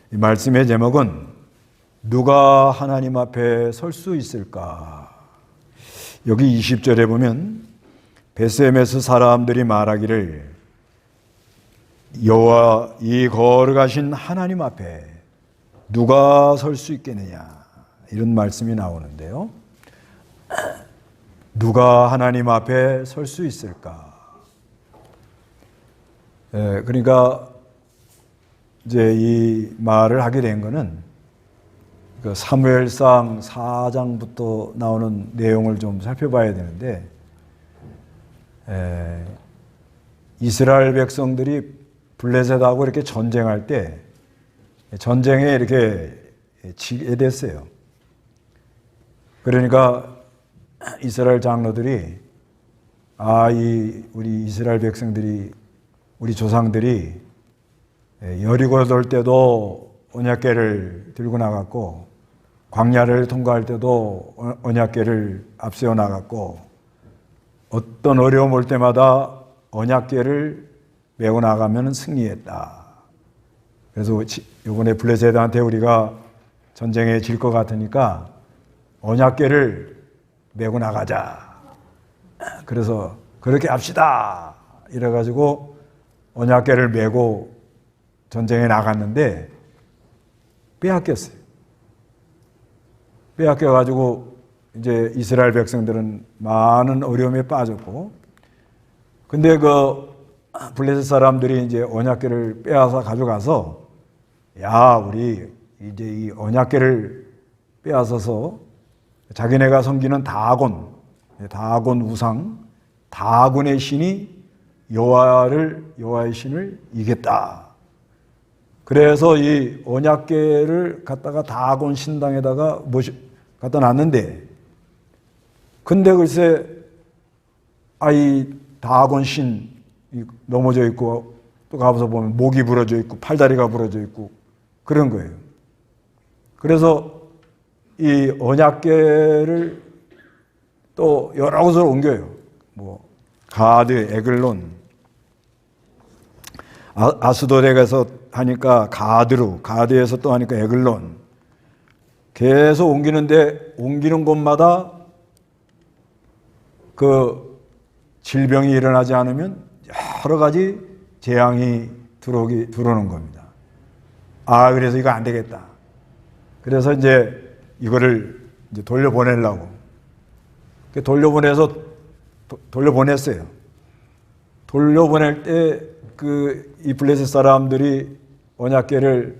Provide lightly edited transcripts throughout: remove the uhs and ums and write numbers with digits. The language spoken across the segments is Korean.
이 말씀의 제목은 누가 하나님 앞에 설 수 있을까? 여기 20절에 보면 베스레메스 사람들이 말하기를 여호와 이 거룩하신 하나님 앞에 누가 설 수 있겠느냐, 이런 말씀이 나오는데요. 누가 하나님 앞에 설 수 있을까? 그러니까 이제 이 말을 하게 된 거는 그 사무엘상 4장부터 나오는 내용을 좀 살펴봐야 되는데, 이스라엘 백성들이 블레셋하고 이렇게 전쟁할 때 전쟁에 이렇게 지게 됐어요. 그러니까 이스라엘 장로들이 우리 이스라엘 백성들이, 우리 조상들이 여리고를 돌 때도 언약궤를 들고 나갔고, 광야를 통과할 때도 언약궤를 앞세워 나갔고, 어떤 어려움 올 때마다 언약궤를 메고 나가면 승리했다. 그래서 이번에 블레셋한테 우리가 전쟁에 질 것 같으니까 언약궤를 메고 나가자. 그래서 그렇게 합시다. 이래가지고 언약궤를 메고 전쟁에 나갔는데 빼앗겼어요. 빼앗겨가지고 이제 이스라엘 백성들은 많은 어려움에 빠졌고, 근데 그 블레셋 사람들이 이제 언약궤를 빼앗아 가져가서, 우리 이제 이 언약궤를 빼앗아서 자기네가 섬기는 다곤 우상, 다곤의 신이 여호와의 신을 이겼다. 그래서 이 언약궤를 갖다가 다곤 신당에다가 갖다 놨는데, 근데 글쎄 이 다곤 신 넘어져 있고, 또 가서 보면 목이 부러져 있고 팔다리가 부러져 있고 그런 거예요. 그래서 이 언약궤를 또 여러 곳으로 옮겨요. 가드, 에글론, 아스도덱에서 하니까 가드에서 또 하니까 에글론, 계속 옮기는데 옮기는 곳마다 그 질병이 일어나지 않으면 여러 가지 재앙이 들어오는 겁니다. 그래서 이거 안 되겠다. 그래서 이제 이거를 이제 돌려보내려고 돌려보냈어요. 돌려보낼 때 이 블레셋 사람들이 언약궤를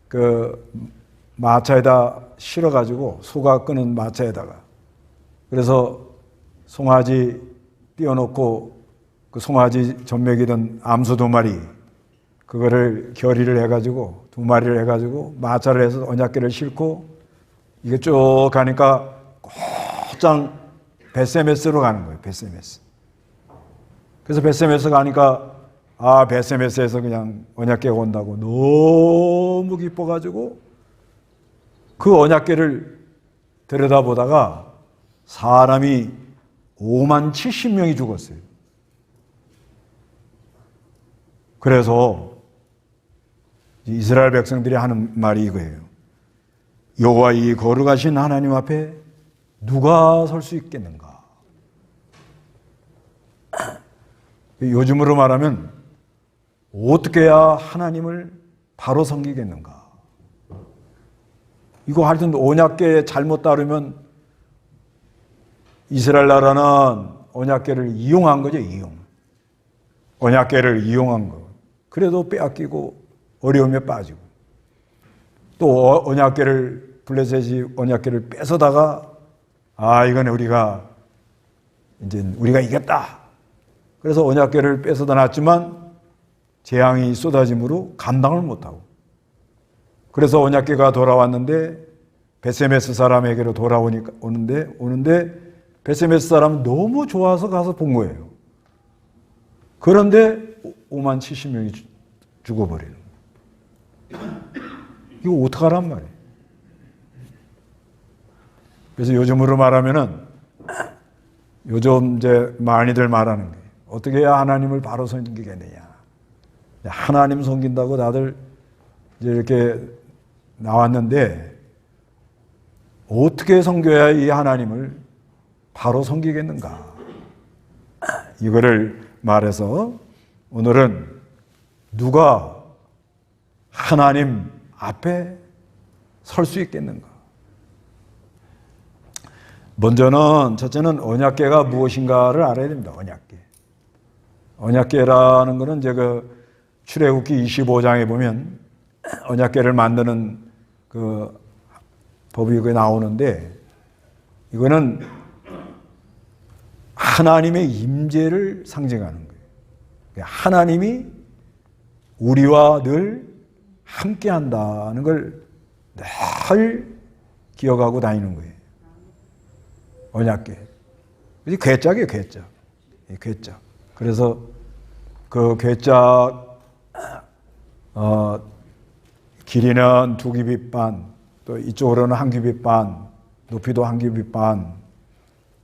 그 마차에다 실어가지고, 소가 끄는 마차에다가, 그래서 송아지 띄워놓고 그 송아지 젖먹이던 암소 2마리, 그거를 결의를 해가지고 2마리를 해가지고 마차를 해서 언약궤를 싣고 이게 쭉 가니까 곧장 베스메스로 가는 거예요. 베스메스. 그래서 베스메스 가니까 베스메스에서 그냥 언약궤가 온다고 너무 기뻐가지고 그 언약궤를 들여다보다가 사람이 5만 70명이 죽었어요. 그래서 이스라엘 백성들이 하는 말이 이거예요. 여호와 이 거룩하신 하나님 앞에 누가 설 수 있겠는가? 요즘으로 말하면 어떻게 해야 하나님을 바로 섬기겠는가? 이거 하여튼 언약궤에 잘못 따르면 이스라엘 나라는 언약궤를 이용한 거죠. 언약궤를 이용한 거. 그래도 빼앗기고 어려움에 빠지고, 또 블레셋이 언약궤를 뺏어다가 이거는 우리가 이겼다. 그래서 언약궤를 뺏어다 놨지만 재앙이 쏟아짐으로 감당을 못하고, 그래서 언약궤가 돌아왔는데 베스메스 사람에게로 오는데 베스메스 사람은 너무 좋아서 가서 본 거예요. 그런데 5만 70명이 죽어버려요. 이거 어떡하란 말이에요. 그래서 요즘으로 말하면은, 요즘 이제 많이들 말하는 게, 어떻게 해야 하나님을 바로 섬기겠느냐. 하나님 섬긴다고 다들 이제 이렇게 나왔는데 어떻게 섬겨야 이 하나님을 바로 섬기겠는가? 이거를 말해서 오늘은 누가 하나님 앞에 설 수 있겠는가? 먼저는 첫째는 언약궤가 무엇인가를 알아야 됩니다. 언약궤. 언약궤라는 것은 이제 그 출애굽기 25장에 보면 언약궤를 만드는 그 법이 나오는데 이거는 하나님의 임재를 상징하는 거예요. 하나님이 우리와 늘 함께한다는 걸 늘 기억하고 다니는 거예요. 언약궤. 이게 궤짝이에요, 궤짝. 궤짝. 그래서 그 궤짝 길이는 2규빗 반, 또 이쪽으로는 1규빗 반, 높이도 1규빗 반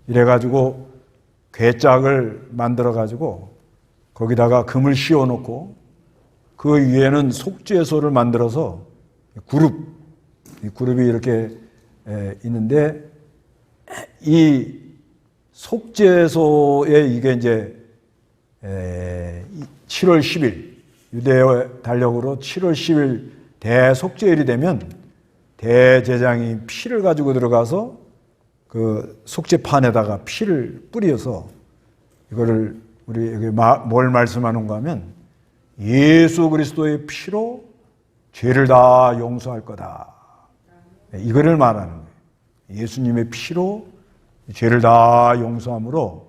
이래가지고 궤짝을 만들어가지고 거기다가 금을 씌워놓고 그 위에는 속죄소를 만들어서 그룹이 이렇게 있는데 이 속죄소에 이게 이제 7월 10일 유대의 달력으로 7월 10일 대속죄일이 되면 대제장이 피를 가지고 들어가서 그 속죄판에다가 피를 뿌려서 이거를 우리 여기 뭘 말씀하는가 하면 예수 그리스도의 피로 죄를 다 용서할 거다. 이거를 말하는 거예요. 예수님의 피로 죄를 다 용서함으로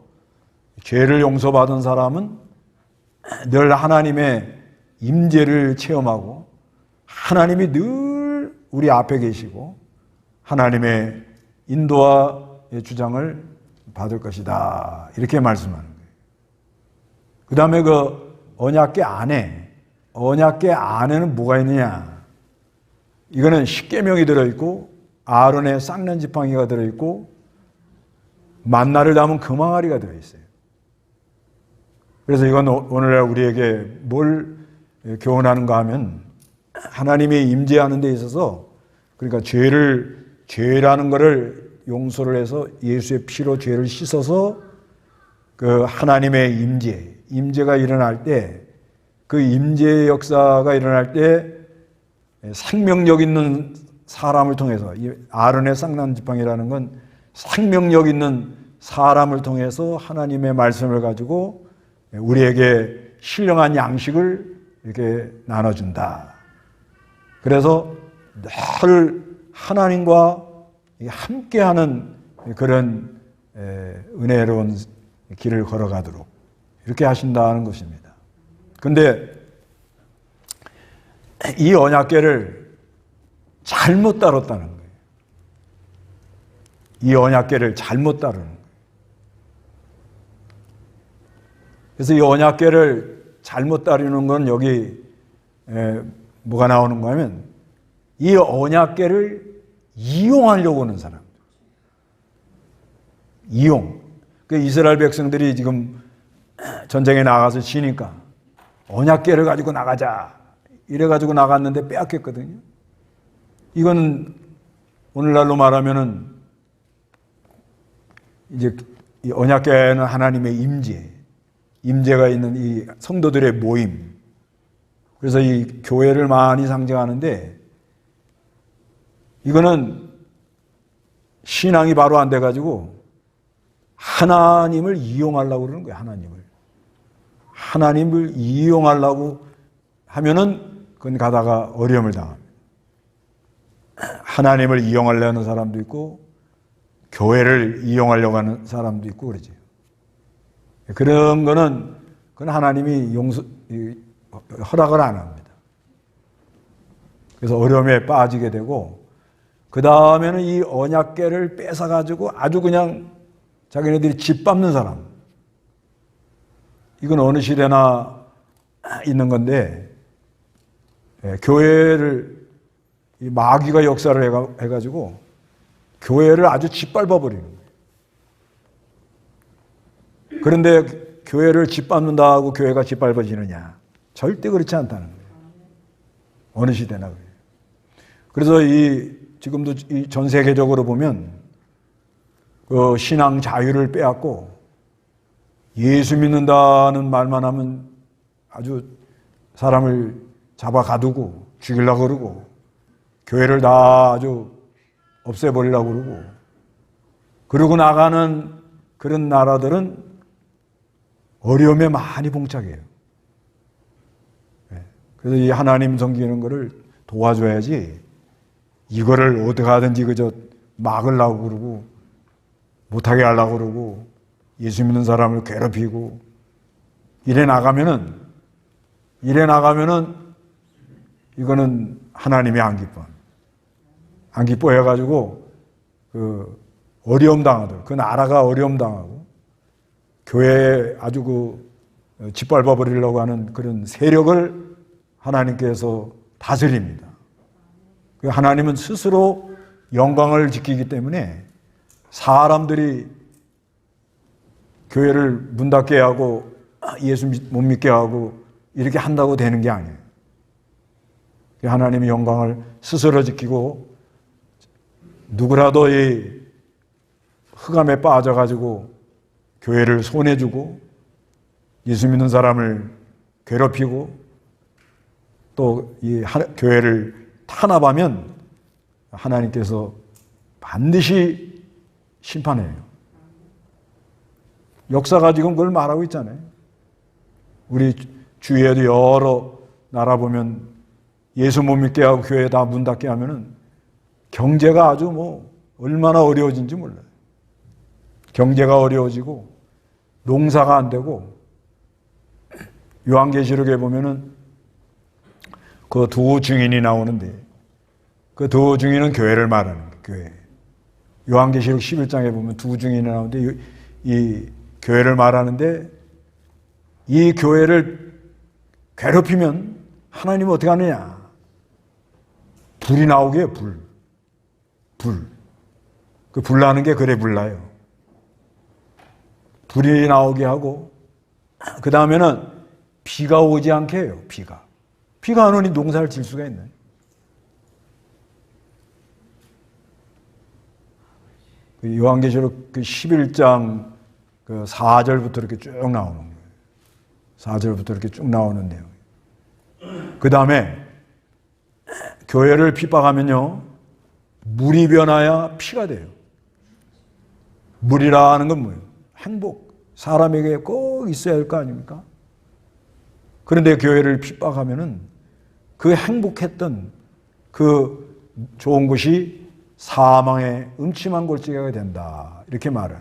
죄를 용서받은 사람은 늘 하나님의 임재를 체험하고 하나님이 늘 우리 앞에 계시고 하나님의 인도와 주장을 받을 것이다. 이렇게 말씀하는 거예요. 그 다음에 그 언약궤 안에는 뭐가 있느냐? 이거는 십계명이 들어있고 아론의 쌍난 지팡이가 들어있고 만나를 담은 금항아리가 들어있어요. 그래서 이건 오늘날 우리에게 뭘 교훈하는가 하면 하나님이 임재하는 데 있어서 그러니까 죄라는 것을 용서를 해서 예수의 피로 죄를 씻어서 그 하나님의 임재가 일어날 때 그 임재의 역사가 일어날 때 생명력 있는 사람을 통해서 아론의 쌍난 지팡이라는 건 생명력 있는 사람을 통해서 하나님의 말씀을 가지고 우리에게 신령한 양식을 이렇게 나눠준다. 그래서 늘 하나님과 함께하는 그런 은혜로운 길을 걸어가도록 이렇게 하신다는 것입니다. 그런데 이 언약궤를 잘못 다뤘다는 거예요. 이 언약궤를 잘못 다루는 거예요. 그래서 이 언약궤를 잘못 다루는 건 여기 뭐가 나오는 거냐면 이 언약궤를 이용하려고 하는 사람. 그 이스라엘 백성들이 지금 전쟁에 나가서 지니까 언약궤를 가지고 나가자. 이래가지고 나갔는데 빼앗겼거든요. 이건 오늘날로 말하면은 이제 이 언약궤는 하나님의 임재가 있는 이 성도들의 모임. 그래서 이 교회를 많이 상징하는데 이거는 신앙이 바로 안 돼가지고 하나님을 이용하려고 그러는 거예요. 하나님을 이용하려고 하면은 그건 가다가 어려움을 당합니다. 하나님을 이용하려는 사람도 있고 교회를 이용하려고 하는 사람도 있고 그러죠. 그런 거는 그건 하나님이 허락을 안 합니다. 그래서 어려움에 빠지게 되고 그 다음에는 이 언약궤를 뺏어가지고 아주 그냥 자기네들이 짓밟는 사람. 이건 어느 시대나 있는 건데 교회를 마귀가 역사를 해가지고 교회를 아주 짓밟아 버리는 거예요. 그런데 교회를 짓밟는다고 교회가 짓밟아지느냐? 절대 그렇지 않다는 거예요. 어느 시대나 그래요. 그래서 지금도 전 세계적으로 보면 그 신앙 자유를 빼앗고 예수 믿는다는 말만 하면 아주 사람을 잡아 가두고 죽이려고 그러고 교회를 다 아주 없애버리려고 그러고 그러고 나가는 그런 나라들은 어려움에 많이 봉착해요. 그래서 이 하나님 섬기는 거를 도와줘야지 이거를 어떻게 하든지 그저 막으려고 그러고 못하게 하려고 그러고 예수 믿는 사람을 괴롭히고 이래 나가면은 이거는 하나님이 안 기뻐. 안 기뻐해가지고 그 어려움 당하더라고. 그 나라가 어려움 당하고 교회에 아주 그 짓밟아 버리려고 하는 그런 세력을 하나님께서 다스립니다. 하나님은 스스로 영광을 지키기 때문에 사람들이 교회를 문 닫게 하고 예수 못 믿게 하고 이렇게 한다고 되는 게 아니에요. 하나님의 영광을 스스로 지키고 누구라도 이 흑암에 빠져가지고 교회를 손해주고 예수 믿는 사람을 괴롭히고 또 이 교회를 탄압하면 하나님께서 반드시 심판해요. 역사가 지금 그걸 말하고 있잖아요. 우리 주위에도 여러 나라 보면 예수 못 믿게 하고 교회 다 문 닫게 하면은 경제가 아주 뭐 얼마나 어려워진지 몰라요. 경제가 어려워지고 농사가 안 되고 요한계시록에 보면은 그 두 증인이 나오는데 그 두 증인은 교회를 말하는 거예요. 교회. 요한계시록 11장에 보면 두 증인이 나오는데 이 교회를 말하는데 이 교회를 괴롭히면 하나님은 어떻게 하느냐? 불이 나오게 해요, 불. 그 불나는 게 그래 불나요. 불이 나오게 하고 그 다음에는 비가 오지 않게 해요. 비가 안 오니 농사를 질 수가 있나요? 요한계시록 11장 4절부터 이렇게 쭉 나오는 거예요. 4절부터 이렇게 쭉 나오는 내용. 그 다음에 교회를 핍박하면요, 물이 변하여 피가 돼요. 물이라는 건 뭐예요? 행복. 사람에게 꼭 있어야 할 거 아닙니까? 그런데 교회를 핍박하면은 그 행복했던 그 좋은 것이 사망의 음침한 골짜기가 된다. 이렇게 말해요.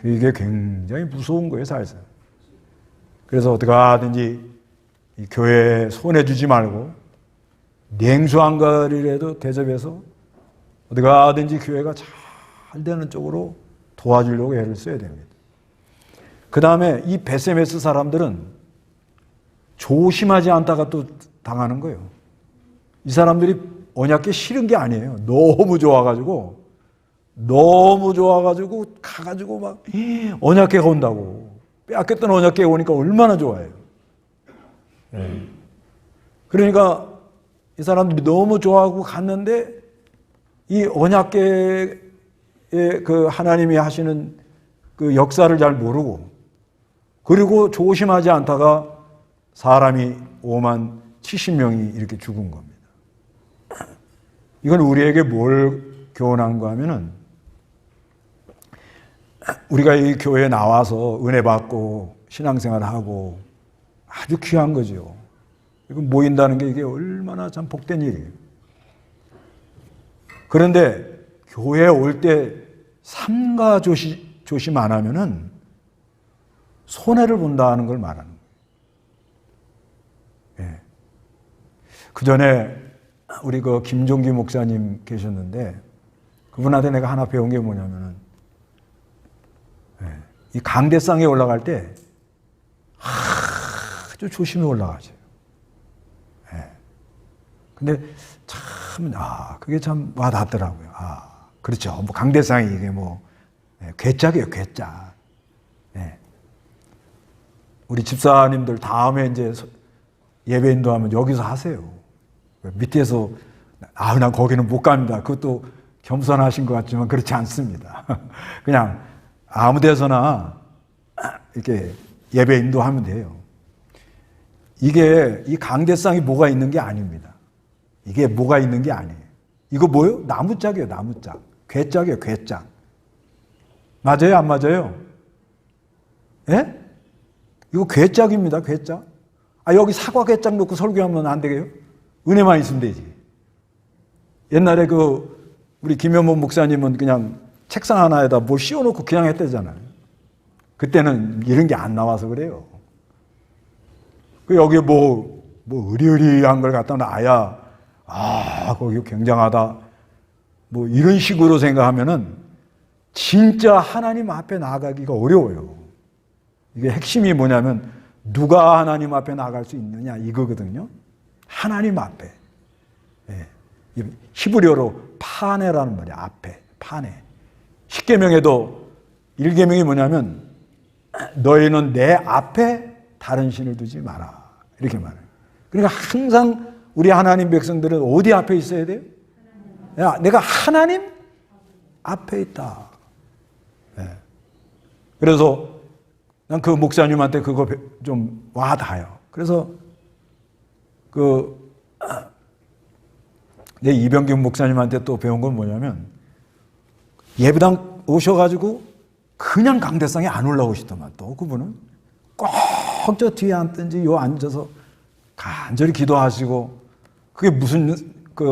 이게 굉장히 무서운 거예요, 사실상. 그래서 어떻게 하든지 이 교회에 손해주지 말고 냉수 한 가리라도 대접해서 어떻게 하든지 교회가 잘 되는 쪽으로 도와주려고 애를 써야 됩니다. 그 다음에 이 베세메스 사람들은 조심하지 않다가 또 당하는 거예요. 이 사람들이 언약궤 싫은 게 아니에요. 너무 좋아가지고 가가지고 막 언약궤가 온다고. 빼앗겼던 언약궤가 오니까 얼마나 좋아해요. 네. 그러니까 이 사람들이 너무 좋아하고 갔는데 이 언약궤의 그 하나님이 하시는 그 역사를 잘 모르고 그리고 조심하지 않다가 사람이 5만 70명이 이렇게 죽은 겁니다. 이건 우리에게 뭘 교훈한가 하면은 우리가 이 교회에 나와서 은혜 받고 신앙생활을 하고 아주 귀한 거죠. 이거 모인다는 게 이게 얼마나 참 복된 일이에요. 그런데 교회에 올 때 삼가 조심 안 하면은 손해를 본다는 걸 말하는 거예요. 예. 그 전에 우리 그 김종기 목사님 계셨는데 그분한테 내가 하나 배운 게 뭐냐면은 이 강대상에 올라갈 때 아주 조심히 올라가죠. 근데 참, 그게 참 와닿더라고요. 그렇죠. 뭐 강대상이 이게 뭐 괴짝이에요, 괴짝. 우리 집사님들 다음에 이제 예배 인도하면 여기서 하세요. 밑에서 난 거기는 못 갑니다. 그것도 겸손하신 것 같지만 그렇지 않습니다. 그냥 아무 데서나 이렇게 예배 인도하면 돼요. 이게 이 강대상이 뭐가 있는 게 아닙니다. 이게 뭐가 있는 게 아니에요. 이거 뭐예요? 나무짝이에요. 나무짝. 괴짝이에요. 괴짝. 맞아요? 안 맞아요? 예? 이거 괴짝입니다. 괴짝. 여기 사과 괴짝 놓고 설교하면 안 되게요? 은혜만 있으면 되지. 옛날에 우리 김현모 목사님은 그냥 책상 하나에다 뭘 씌워놓고 그냥 했대잖아요. 그때는 이런 게 안 나와서 그래요. 여기에 뭐 의리의리한 걸 갖다 놔야, 거기 굉장하다. 뭐 이런 식으로 생각하면은 진짜 하나님 앞에 나아가기가 어려워요. 이게 핵심이 뭐냐면 누가 하나님 앞에 나아갈 수 있느냐 이거거든요. 하나님 앞에. 예. 히브리어로 파네라는 말이야. 앞에. 파네. 십계명에도 1계명이 뭐냐면 너희는 내 앞에 다른 신을 두지 마라. 이렇게 말해요. 그러니까 항상 우리 하나님 백성들은 어디 앞에 있어야 돼요? 야, 내가 하나님 앞에 있다. 네. 그래서 난 그 목사님한테 그거 좀 와닿아요. 그래서 내 이병균 목사님한테 또 배운 건 뭐냐면 예배당 오셔가지고 그냥 강대상에 안 올라오시더만 또 그분은 꼭 저 뒤에 앉든지 요 앉아서 간절히 기도하시고 그게 무슨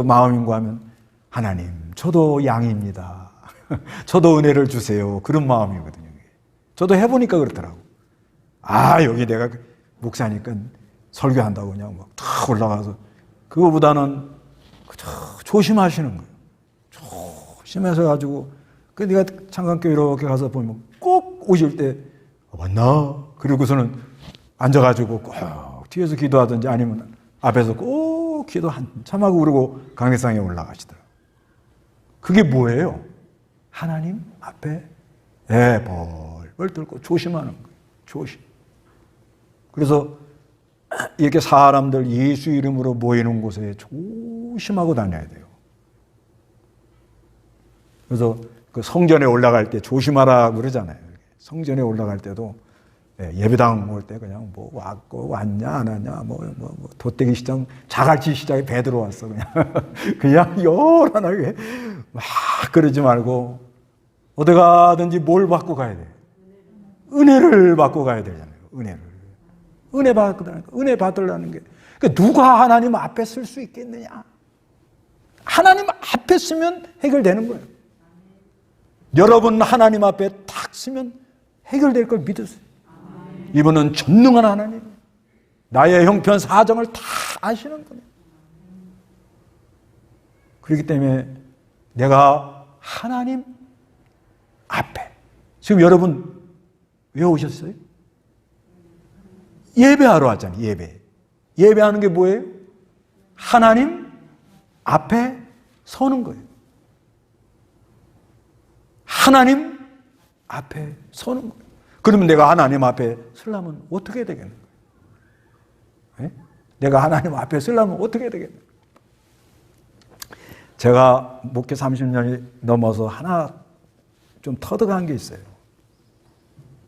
마음인가 하면 하나님 저도 양입니다. 저도 은혜를 주세요. 그런 마음이거든요. 저도 해보니까 그렇더라고. 여기 내가 목사니까 설교한다고 그냥 막 탁 올라가서 그거보다는 조심하시는 거예요. 조심해서 가지고 네가 창간교회 이렇게 가서 보면 꼭 오실 때 왔나? 그리고서는 앉아가지고 꼭 뒤에서 기도하든지 아니면 앞에서 꼭 기도 한참 하고 그러고 강대상에 올라가시더라고요. 그게 뭐예요? 하나님 앞에 벌벌 떨고 조심하는 거예요. 조심. 그래서 이렇게 사람들 예수 이름으로 모이는 곳에 조심하고 다녀야 돼요. 그래서 그 성전에 올라갈 때 조심하라 그러잖아요. 성전에 올라갈 때도 예배당 올 때 그냥 뭐 왔냐 안 왔냐 돗대기 시장 자갈치 시장에 배 들어왔어 그냥 요란하게 막 그러지 말고 어디 가든지 뭘 받고 가야 돼? 은혜를 받고 가야 되잖아요. 은혜 받으려는 게 누가 하나님 앞에 쓸 수 있겠느냐? 하나님 앞에 쓰면 해결되는 거예요. 여러분 하나님 앞에 탁 쓰면 해결될 걸 믿으세요. 이분은 전능한 하나님, 나의 형편 사정을 다 아시는 거예요. 그렇기 때문에 내가 하나님 앞에 지금 여러분 왜 오셨어요? 예배하러 왔잖아요. 예배하는 게 뭐예요? 하나님 앞에 서는 거예요. 하나님 앞에 서는 거예요. 그러면 내가 하나님 앞에 서려면 어떻게 되겠는 거예요? 내가 하나님 앞에 서려면 어떻게 되겠는 거예요? 제가 목회 30년이 넘어서 하나 좀 터득한 게 있어요.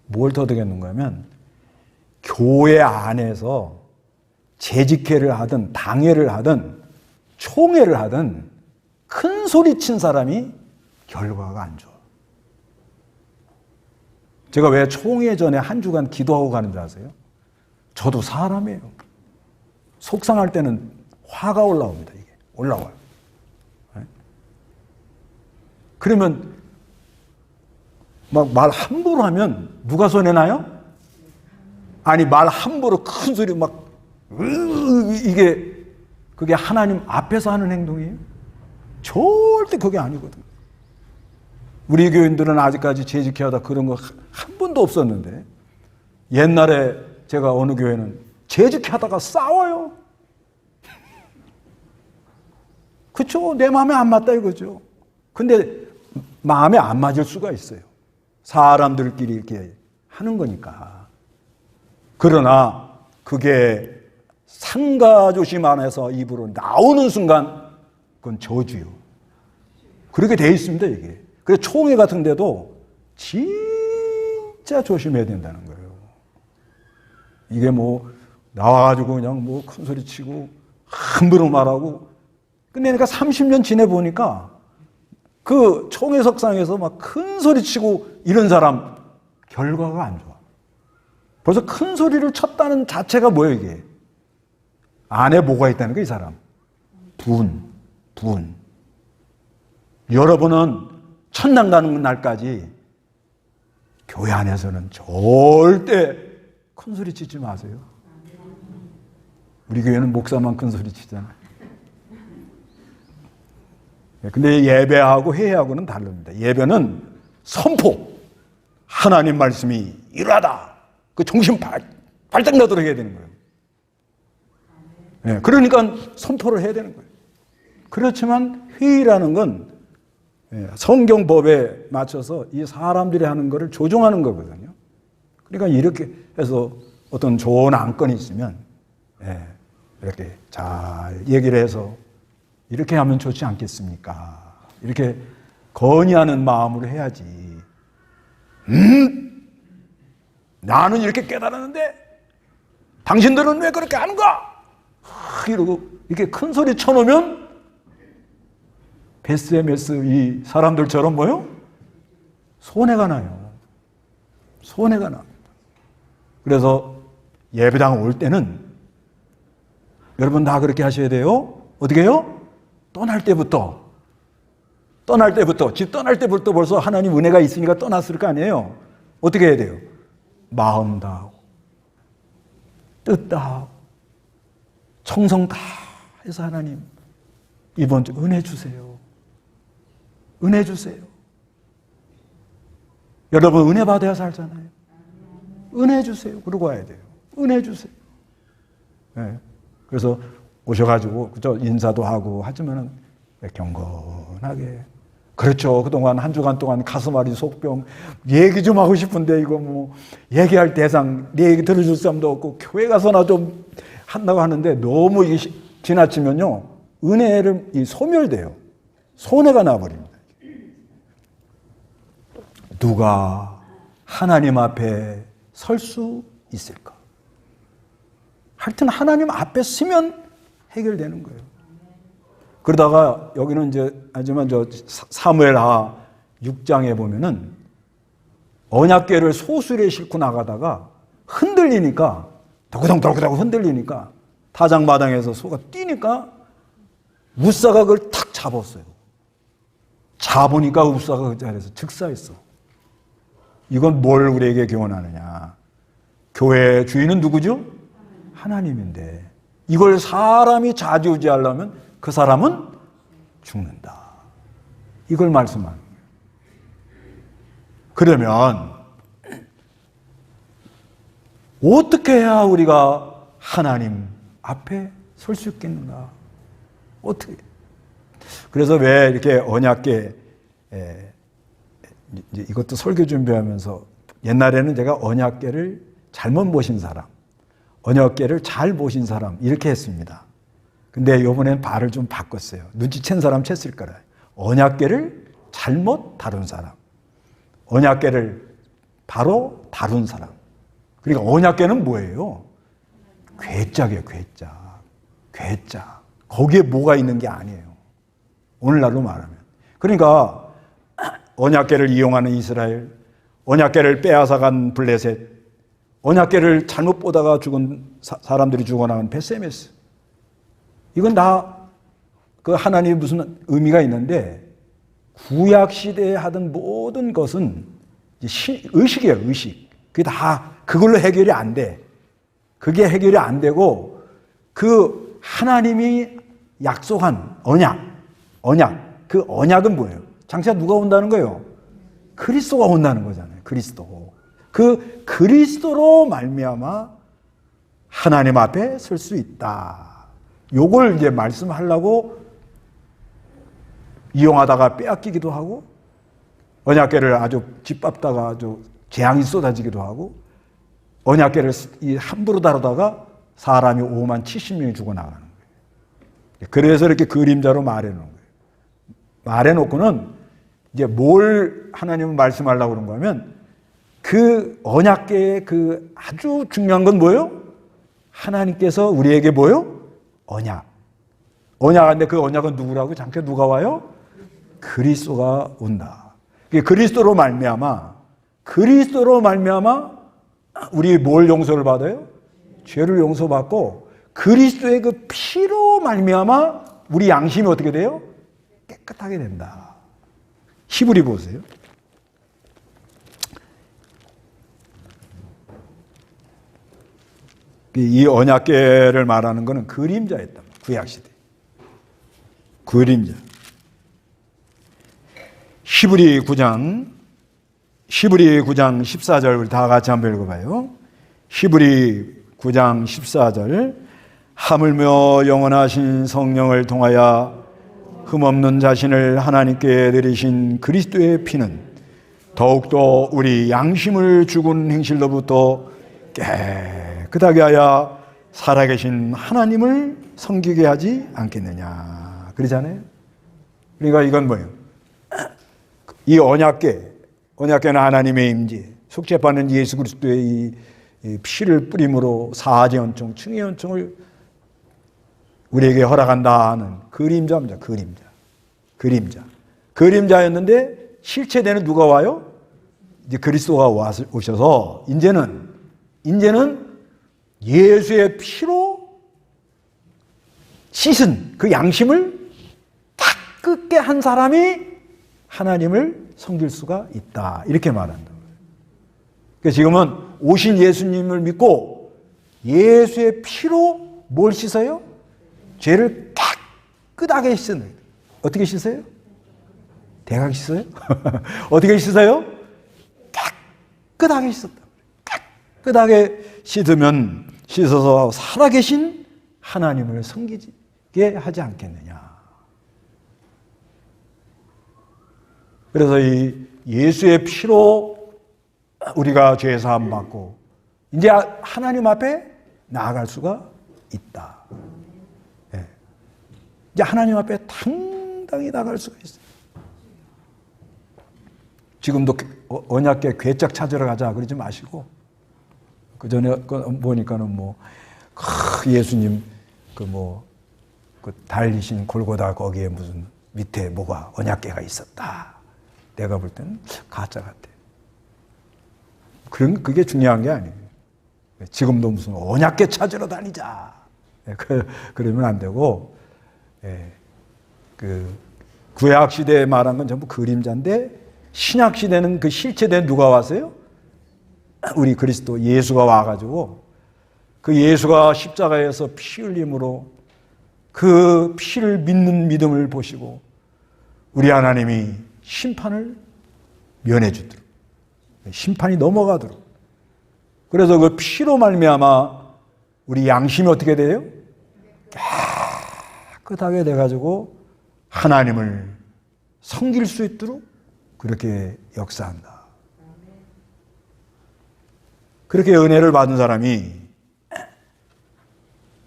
뭘 터득했는가 하면 교회 안에서 재직회를 하든 당회를 하든 총회를 하든 큰 소리 친 사람이 결과가 안 좋아. 제가 왜 총회 전에 한 주간 기도하고 가는 줄 아세요? 저도 사람이에요. 속상할 때는 화가 올라옵니다. 이게 올라와요. 그러면 막 말 함부로 하면 누가 손해나요? 아니 말 함부로 큰 소리 막 그게 하나님 앞에서 하는 행동이에요? 절대 그게 아니거든요. 우리 교인들은 아직까지 재직해 하다 그런 거 한 번도 없었는데 옛날에 제가 어느 교회는 재직해 하다가 싸워요. 그쵸? 내 마음에 안 맞다 이거죠. 근데 마음에 안 맞을 수가 있어요. 사람들끼리 이렇게 하는 거니까. 그러나 그게 상가조심 안에서 입으로 나오는 순간 그건 저주요. 그렇게 돼 있습니다, 이게. 그래서 총회 같은 데도 진짜 조심해야 된다는 거예요. 이게 뭐 나와가지고 그냥 뭐 큰 소리 치고 함부로 말하고 끝내니까 30년 지내보니까 그 총회석상에서 막 큰 소리 치고 이런 사람 결과가 안 좋아. 벌써 큰 소리를 쳤다는 자체가 뭐예요, 이게? 안에 뭐가 있다는 거야, 이 사람? 분. 여러분은 천당 가는 날까지 교회 안에서는 절대 큰 소리 치지 마세요. 우리 교회는 목사만 큰 소리 치잖아요. 근데 예배하고 회의하고는 다릅니다. 예배는 선포. 하나님 말씀이 이러하다. 그 정신 발작 나도록 해야 되는 거예요. 그러니까 선포를 해야 되는 거예요. 그렇지만 회의라는 건 성경법에 맞춰서 이 사람들이 하는 거를 조종하는 거거든요. 그러니까 이렇게 해서 어떤 좋은 안건이 있으면 이렇게 잘 얘기를 해서 이렇게 하면 좋지 않겠습니까? 이렇게 건의하는 마음으로 해야지. 나는 이렇게 깨달았는데 당신들은 왜 그렇게 하는가? 이러고 이렇게 큰 소리 쳐놓으면 베스메스 이 사람들처럼 뭐요? 손해가 나요. 손해가 납니다. 그래서 예배당 올 때는 여러분 다 그렇게 하셔야 돼요. 어떻게 해요? 떠날 때부터 집 떠날 때부터 벌써 하나님 은혜가 있으니까 떠났을 거 아니에요. 어떻게 해야 돼요? 마음 다하고 뜻 다하고 청성 다 해서 하나님 이번 주 은혜 주세요. 은혜 주세요. 여러분 은혜 받아야 살잖아요. 은혜 주세요. 그러고 와야 돼요. 은혜 주세요. 그래서 오셔가지고 그저 인사도 하고 하지만은 경건하게. 그렇죠. 그동안 한 주간 동안 가슴앓이 속병 얘기 좀 하고 싶은데 이거 뭐 얘기할 대상 내 얘기 들어줄 사람도 없고 교회 가서나 좀 한다고 하는데 너무 이게 지나치면요 은혜를 소멸돼요. 손해가 나버립니다. 누가 하나님 앞에 설 수 있을까? 하여튼 하나님 앞에 서면 해결되는 거예요. 그러다가 여기는 이제 하지만 저 사무엘하 6장에 보면은 언약궤를 소술에 싣고 나가다가 흔들리니까 덜그덩덜그덩 흔들리니까 타작마당에서 소가 뛰니까 웃사가 그걸 탁 잡았어요. 잡으니까 웃사가 그 자리에서 즉사했어. 이건 뭘 우리에게 교훈하느냐? 교회의 주인은 누구죠? 하나님인데 이걸 사람이 좌지우지하려면 그 사람은 죽는다. 이걸 말씀하는 거예요. 그러면 어떻게 해야 우리가 하나님 앞에 설 수 있겠는가? 어떻게? 그래서 왜 이렇게 언약궤 이것도 설교 준비하면서 옛날에는 제가 언약궤를 잘못 모신 사람, 언약궤를 잘 모신 사람 이렇게 했습니다. 근데 이번엔 발을 좀 바꿨어요. 눈치챈 사람 챘을 거라. 언약궤를 잘못 다룬 사람, 언약궤를 바로 다룬 사람. 그러니까 언약궤는 뭐예요? 괴짝이에요. 괴짝. 거기에 뭐가 있는 게 아니에요. 오늘날로 말하면. 그러니까 언약궤를 이용하는 이스라엘, 언약궤를 빼앗아간 블레셋, 언약궤를 잘못 보다가 죽은 사람들이 죽어나간 베세메스. 이건 다 그 하나님의 무슨 의미가 있는데 구약 시대에 하던 모든 것은 의식이에요. 의식. 그게 다 그걸로 해결이 안 돼. 그게 해결이 안 되고 그 하나님이 약속한 언약. 그 언약은 뭐예요? 장차 누가 온다는 거예요? 그리스도가 온다는 거잖아요. 그리스도. 그 그리스도로 말미암아 하나님 앞에 설 수 있다. 요걸 이제 말씀하려고 이용하다가 빼앗기기도 하고 언약궤를 아주 짓밟다가 아주 재앙이 쏟아지기도 하고 언약궤를 함부로 다루다가 사람이 5만 70명이 죽어나가는 거예요. 그래서 이렇게 그림자로 말해놓은 거예요. 말해놓고는 이제 뭘 하나님은 말씀하려고 그런 거면 그 언약궤의 그 아주 중요한 건 뭐예요? 하나님께서 우리에게 뭐예요? 언약. 언약인데 그 언약은 누구라고? 잠깐 누가 와요? 그리스도가 온다. 그리스도로 말미암아 우리 뭘 용서를 받아요? 죄를 용서받고 그리스도의 그 피로 말미암아 우리 양심이 어떻게 돼요? 깨끗하게 된다. 히브리 보세요. 이 언약궤를 말하는 것은 그림자였다. 구약시대. 그림자. 히브리 9장 14절 다 같이 한번 읽어봐요. 히브리 9장 14절 하물며 영원하신 성령을 통하여 흠없는 자신을 하나님께 드리신 그리스도의 피는 더욱더 우리 양심을 죽은 행실로부터 깨끗하게 하여 살아계신 하나님을 섬기게 하지 않겠느냐. 그러잖아요. 그러니까 이건 뭐예요? 이 언약궤는 하나님의 임재, 속죄받는 예수 그리스도의 이 피를 뿌림으로 사죄 은총, 충의 은총을 우리에게 허락한다는 그림자입니다. 그림자였는데 실체되는 누가 와요? 이제 그리스도가 오셔서 이제는 예수의 피로 씻은 그 양심을 다 끄게 한 사람이 하나님을 섬길 수가 있다. 이렇게 말한다. 그러니까 지금은 오신 예수님을 믿고 예수의 피로 뭘 씻어요? 죄를 깨끗하게 씻는. 어떻게 씻어요? 대강 씻어요? 어떻게 씻어요? 깨끗하게 씻었다. 깨끗하게 씻어서 살아계신 하나님을 섬기게 하지 않겠느냐. 그래서 이 예수의 피로 우리가 죄 사함 받고 이제 하나님 앞에 나아갈 수가 있다. 네. 이제 하나님 앞에 당당히 나아갈 수가 있어요. 지금도 언약궤 궤짝 찾으러 가자 그러지 마시고 그 전에 보니까는 예수님 그 달리신 골고다 거기에 무슨 밑에 뭐가 언약궤가 있었다. 내가 볼 때는 가짜 같아. 그게 중요한 게 아니에요. 지금도 무슨 언약궤 찾으러 다니자. 그러면 안 되고, 그 구약 시대에 말한 건 전부 그림자인데 신약 시대는 그 실체된 누가 왔어요? 우리 그리스도 예수가 와가지고 그 예수가 십자가에서 피 흘림으로 그 피를 믿는 믿음을 보시고 우리 하나님이 심판을 면해 주도록 심판이 넘어가도록 그래서 그 피로 말미암아 우리 양심이 어떻게 돼요? 깨끗하게 돼가지고 하나님을 섬길 수 있도록 그렇게 역사한다. 그렇게 은혜를 받은 사람이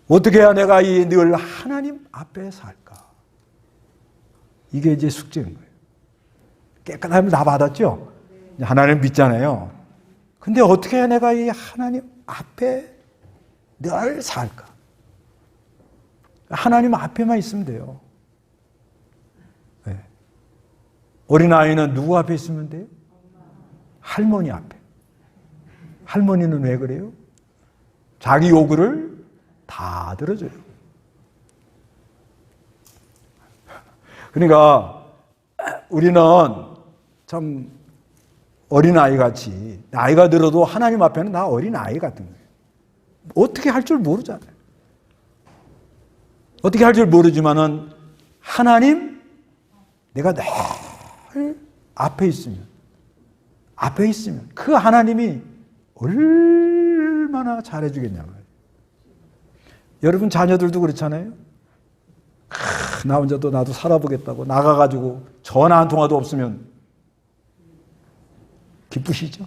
어떻게 해야 내가 늘 하나님 앞에 살까? 이게 이제 숙제인 거예요. 깨끗함을 다 받았죠? 하나님 믿잖아요. 근데 어떻게 해야 내가 이 하나님 앞에 늘 살까? 하나님 앞에만 있으면 돼요. 네. 어린아이는 누구 앞에 있으면 돼요? 할머니 앞에. 할머니는 왜 그래요? 자기 요구를 다 들어줘요. 그러니까 우리는 참 어린아이 같이 나이가 들어도 하나님 앞에는 나 어린아이 같은 거예요. 어떻게 할 줄 모르잖아요. 어떻게 할 줄 모르지만은 하나님 내가 늘 앞에 있으면 그 하나님이 얼마나 잘해주겠냐 말이에요. 여러분 자녀들도 그렇잖아요. 나 혼자도 나도 살아보겠다고 나가가지고 전화 한 통화도 없으면 기쁘시죠?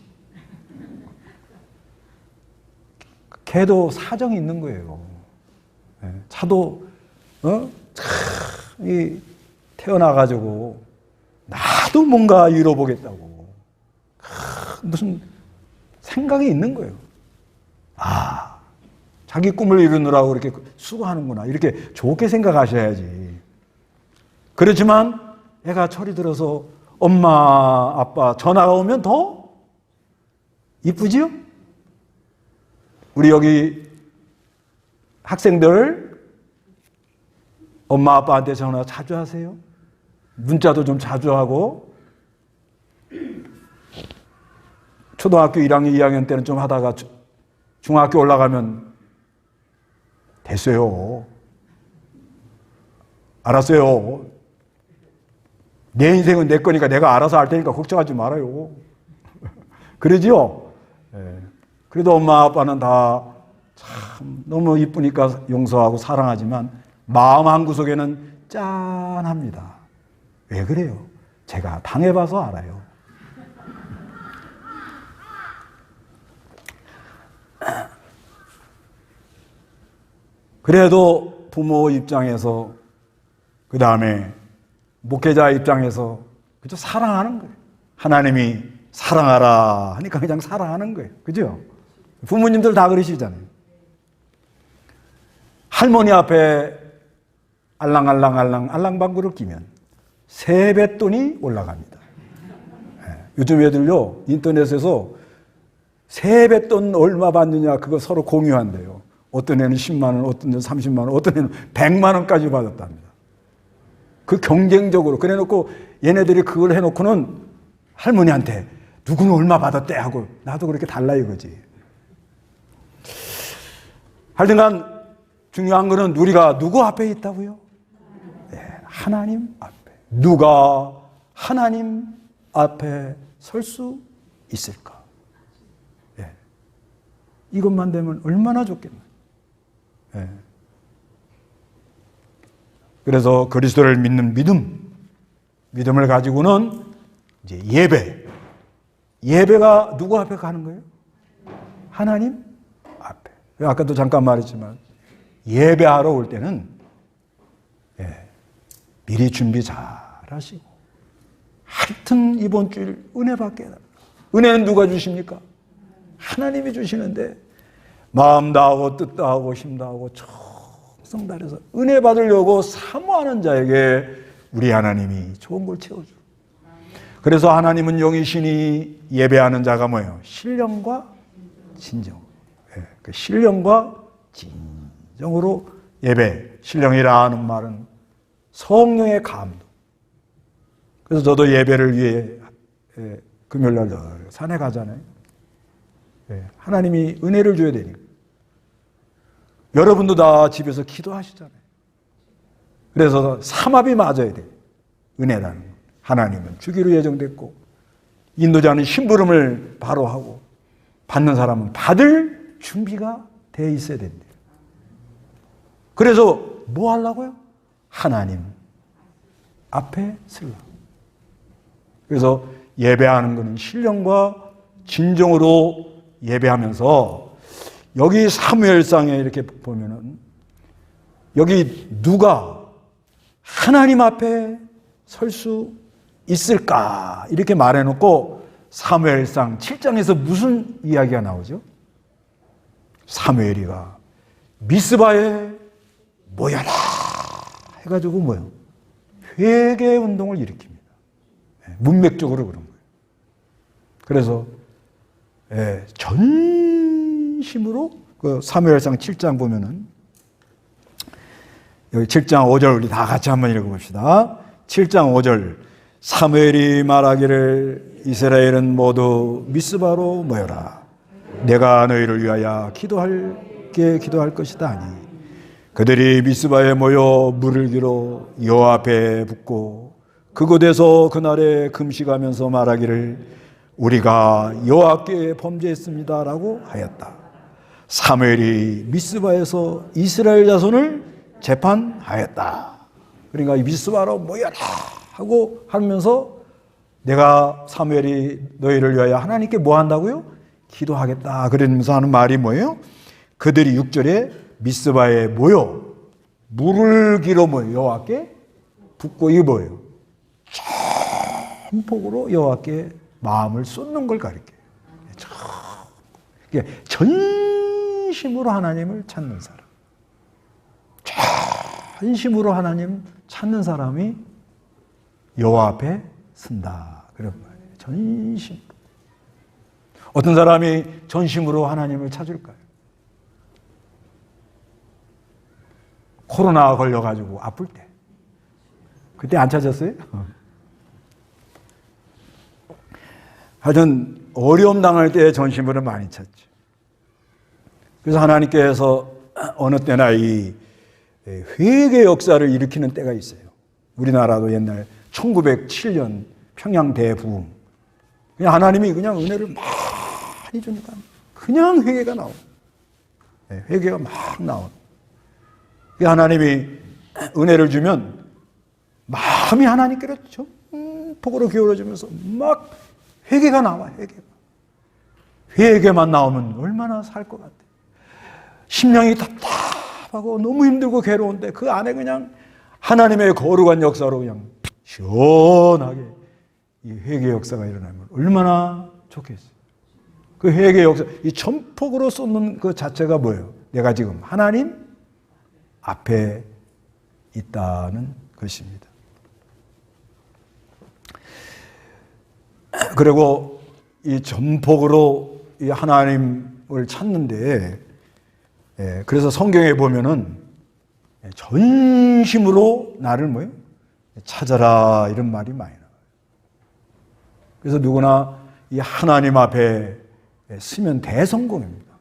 걔도 사정이 있는 거예요. 차도 태어나가지고 나도 뭔가 이뤄보겠다고 무슨 생각이 있는 거예요. 자기 꿈을 이루느라고 이렇게 수고하는구나, 이렇게 좋게 생각하셔야지. 그렇지만 애가 철이 들어서 엄마 아빠 전화가 오면 더 이쁘지요? 우리 여기 학생들 엄마 아빠한테 전화 자주 하세요? 문자도 좀 자주 하고, 초등학교 1학년, 2학년 때는 좀 하다가 중학교 올라가면 됐어요. 알았어요. 내 인생은 내 거니까 내가 알아서 할 테니까 걱정하지 말아요. 그러지요? 그래도 엄마 아빠는 다 참 너무 이쁘니까 용서하고 사랑하지만 마음 한구석에는 짠합니다. 왜 그래요? 제가 당해봐서 알아요. 그래도 부모 입장에서, 그 다음에 목회자 입장에서 그저 사랑하는 거예요. 하나님이 사랑하라 하니까 그냥 사랑하는 거예요. 그죠? 부모님들 다 그러시잖아요. 할머니 앞에 알랑방구를 끼면 세뱃돈이 올라갑니다. 요즘 애들요, 인터넷에서 세뱃돈 얼마 받느냐 그거 서로 공유한대요. 어떤 애는 10만 원, 어떤 애는 30만 원, 어떤 애는 100만 원까지 받았답니다. 그 경쟁적으로 그래놓고 얘네들이 그걸 해놓고는 할머니한테 누구는 얼마 받았대 하고 나도 그렇게 달라 이거지. 하여튼간 중요한 거는 우리가 누구 앞에 있다고요? 네, 하나님 앞에. 누가 하나님 앞에 설 수 있을까? 네. 이것만 되면 얼마나 좋겠나. 네. 그래서 그리스도를 믿는 믿음을 가지고는 이제 예배가 누구 앞에 가는 거예요? 하나님 앞에. 아까도 잠깐 말했지만 예배하러 올 때는 미리 준비 잘 하시고, 하여튼 이번 주일 은혜 받게 해달라. 은혜는 누가 주십니까? 하나님이 주시는데 마음 다하고 뜻 다하고 힘 다하고 정성 다해서 은혜 받으려고 사모하는 자에게 우리 하나님이 좋은 걸 채워줘. 그래서 하나님은 영이시니 예배하는 자가 뭐예요? 신령과 진정. 그 신령과 진정으로 예배. 신령이라 하는 말은 성령의 감동. 그래서 저도 예배를 위해 금요일날 산에 가잖아요. 하나님이 은혜를 줘야 되니까. 여러분도 다 집에서 기도하시잖아요. 그래서 삼합이 맞아야 돼요. 은혜라는 거. 하나님은 주기로 예정됐고, 인도자는 심부름을 바로 하고, 받는 사람은 받을 준비가 돼 있어야 된대요. 그래서 뭐 하려고요? 하나님 앞에 서려고. 그래서 예배하는 것은 신령과 진정으로 예배하면서, 여기 사무엘상에 이렇게 보면은 여기 누가 하나님 앞에 설 수 있을까 이렇게 말해놓고 사무엘상 7장에서 무슨 이야기가 나오죠? 사무엘이가 미스바에 모여라 해가지고 뭐요? 회개 운동을 일으킵니다. 문맥적으로 그런 거예요. 그래서 전심으로 그 사무엘상 7장 보면은, 여기 7장 5절 우리 다 같이 한번 읽어봅시다. 7장 5절. 사무엘이 말하기를 이스라엘은 모두 미스바로 모여라. 내가 너희를 위하여 기도할 것이다 하니, 그들이 미스바에 모여 물을 길어 여호와 앞에 붓고 그곳에서 그날에 금식하면서 말하기를 우리가 여호와께 범죄했습니다라고 하였다. 사무엘이 미스바에서 이스라엘 자손을 재판하였다. 그러니까 미스바로 모여라 하고 하면서 내가 사무엘이 너희를 위하여 하나님께 뭐 한다고요? 기도하겠다. 그러면서 하는 말이 뭐예요? 그들이 6절에 미스바에 모여 물을 길어 모여 여호와께 붓고, 이게 뭐예요? 전폭으로 여호와께 마음을 쏟는 걸 가리켜요. 이게 전심으로 하나님을 찾는 사람, 전심으로 하나님 찾는 사람이 여호와 앞에 쓴다, 그런 말이에요. 전심으로. 어떤 사람이 전심으로 하나님을 찾을까요? 코로나 걸려가지고 아플 때. 그때 안 찾았어요? 하여튼 어려움 당할 때 전심으로 많이 찾죠. 그래서 하나님께서 어느 때나 이 회개 역사를 일으키는 때가 있어요. 우리나라도 옛날 1907년 평양 대부흥. 그냥 하나님이 그냥 은혜를 많이 주니까 그냥 회개가 나오고, 회개가 막 나오고. 하나님이 은혜를 주면 마음이 하나님께로 전폭으로 기울어지면서 막 회개가 나와, 회개가. 회개만 나오면 얼마나 살 것 같아. 심령이 답답하고 너무 힘들고 괴로운데 그 안에 그냥 하나님의 거룩한 역사로 그냥 시원하게 이 회개 역사가 일어나면 얼마나 좋겠어요. 그 회개 역사, 이 전폭으로 쏟는 그 자체가 뭐예요? 내가 지금 하나님 앞에 있다는 것입니다. 그리고 이 전폭으로 이 하나님을 찾는데, 그래서 성경에 보면은 전심으로 나를 뭐예요? 찾아라, 이런 말이 많이 나와요. 그래서 누구나 이 하나님 앞에 서면 대성공입니다.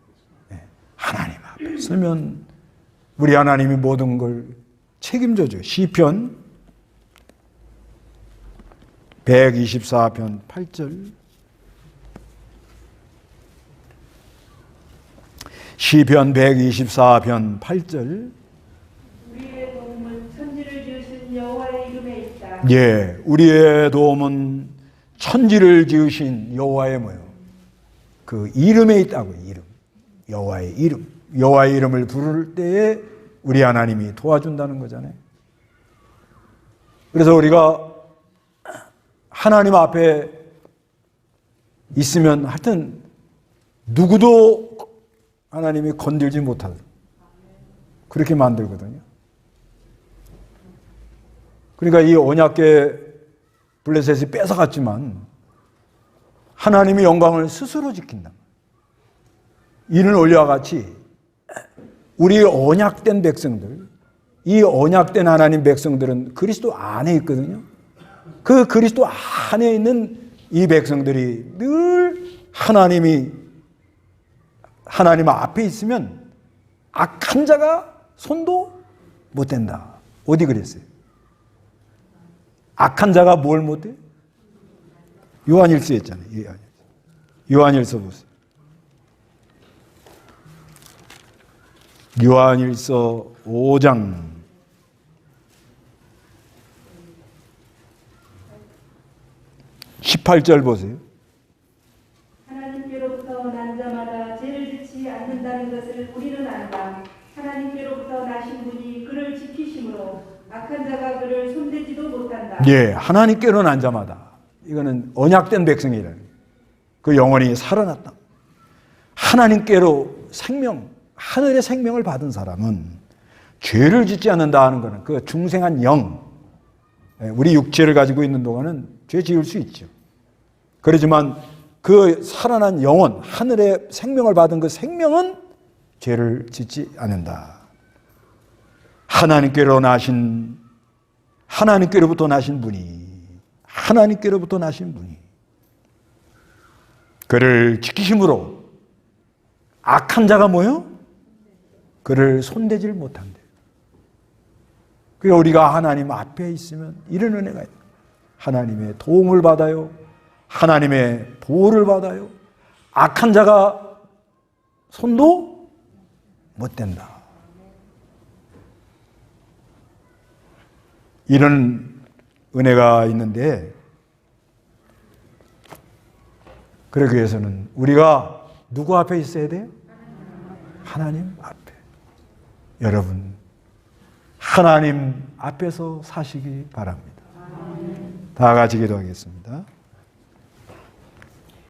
하나님 앞에 서면 우리 하나님이 모든 걸 책임져줘요. 시편 124편 8절. 시편 124편 8절. 우리의 도움은 천지를 지으신 여호와의 이름에 있다. 예, 우리의 도움은 천지를 지으신 여호와의 뭐요? 그 이름에 있다고. 이름. 여호와의 이름. 여호와의 이름을 부를 때에 우리 하나님이 도와준다는 거잖아요. 그래서 우리가 하나님 앞에 있으면 하여튼 누구도 하나님이 건들지 못하도록 그렇게 만들거든요. 그러니까 이 언약궤 블레셋이 뺏어갔지만 하나님이 영광을 스스로 지킨다. 이는 원리와 같이 우리 언약된 백성들, 이 언약된 하나님 백성들은 그리스도 안에 있거든요. 그 그리스도 안에 있는 이 백성들이 늘 하나님 앞에 있으면 악한 자가 손도 못 댄다. 어디 그랬어요? 악한 자가 뭘 못 대? 요한일서 했잖아요. 요한일서 보세요. 요한일서 5장 18절 보세요. 하나님께로부터 난 자마다 죄를 짓지 않는다는 것을 우리는 안다. 하나님께로부터 나신 분이 그를 지키심으로 악한 자가 그를 손대지도 못한다. 예, 하나님께로 난 자마다. 이거는 언약된 백성이라는 그 영혼이 살아났다. 하나님께로 하늘의 생명을 받은 사람은 죄를 짓지 않는다 하는 것은 그 중생한 영, 우리 육체를 가지고 있는 동안은 죄 지을 수 있죠. 그렇지만 그 살아난 영혼, 하늘의 생명을 받은 그 생명은 죄를 짓지 않는다. 하나님께로부터 나신 분이 그를 지키심으로 악한 자가 뭐요? 그를 손대질 못한대. 그러니까 우리가 하나님 앞에 있으면 이런 은혜가 있다. 하나님의 도움을 받아요. 하나님의 보호를 받아요. 악한 자가 손도 못 댄다. 이런 은혜가 있는데, 그러기 위해서는 우리가 누구 앞에 있어야 돼요? 하나님 앞에. 여러분, 하나님 앞에서 사시기 바랍니다. 다 같이 기도하겠습니다.